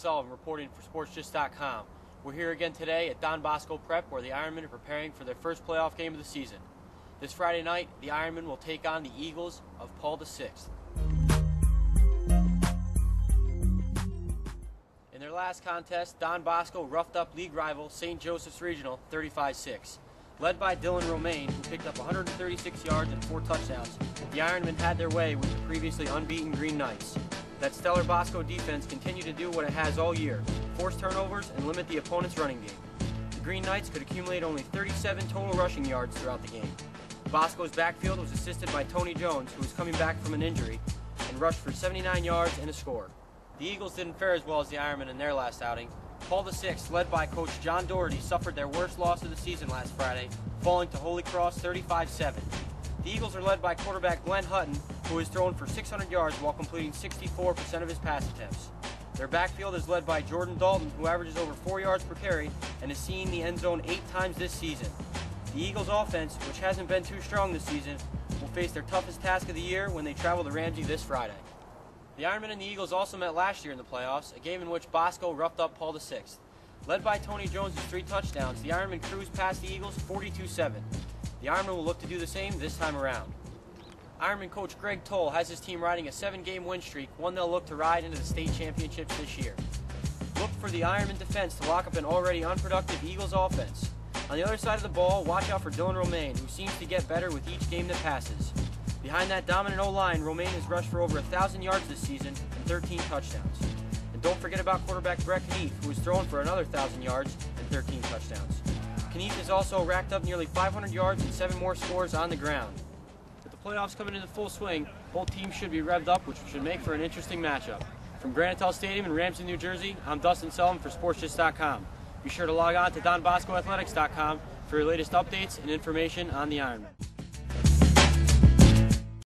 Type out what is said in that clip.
Sullivan reporting for SportsGist.com. We're here again today at Don Bosco Prep where the Ironmen are preparing for their first playoff game of the season. This Friday night, the Ironmen will take on the Eagles of Paul VI. In their last contest, Don Bosco roughed up league rival St. Joseph's Regional 35-6. Led by Dylan Romaine, who picked up 136 yards and 4 touchdowns, the Ironmen had their way with the previously unbeaten Green Knights. That stellar Bosco defense continued to do what it has all year, force turnovers and limit the opponent's running game. The Green Knights could accumulate only 37 total rushing yards throughout the game. Bosco's backfield was assisted by Tony Jones, who was coming back from an injury, and rushed for 79 yards and a score. The Eagles didn't fare as well as the Ironmen in their last outing. Paul VI, led by Coach John Doherty, suffered their worst loss of the season last Friday, falling to Holy Cross 35-7. The Eagles are led by quarterback Glenn Hutton, who has thrown for 600 yards while completing 64% of his pass attempts. Their backfield is led by Jordan Dalton, who averages over 4 yards per carry and has seen the end zone 8 times this season. The Eagles' offense, which hasn't been too strong this season, will face their toughest task of the year when they travel to Ramsey this Friday. The Ironmen and the Eagles also met last year in the playoffs, a game in which Bosco roughed up Paul VI. Led by Tony Jones' 3 touchdowns, the Ironmen cruised past the Eagles 42-7. The Ironmen will look to do the same this time around. Ironman coach Greg Toll has his team riding a 7-game win streak, one they'll look to ride into the state championships this year. Look for the Ironman defense to lock up an already unproductive Eagles offense. On the other side of the ball, watch out for Dylan Romaine, who seems to get better with each game that passes. Behind that dominant O-line, Romaine has rushed for over 1,000 yards this season and 13 touchdowns. And don't forget about quarterback Brett Kneef, who has thrown for another 1,000 yards and 13 touchdowns. Kneef has also racked up nearly 500 yards and 7 more scores on the ground. With the playoffs coming into full swing, both teams should be revved up, which should make for an interesting matchup. From Granite Stadium in Ramsey, New Jersey, I'm Dustin Sullivan for SportsGist.com. Be sure to log on to DonBoscoAthletics.com for your latest updates and information on the Ironmen.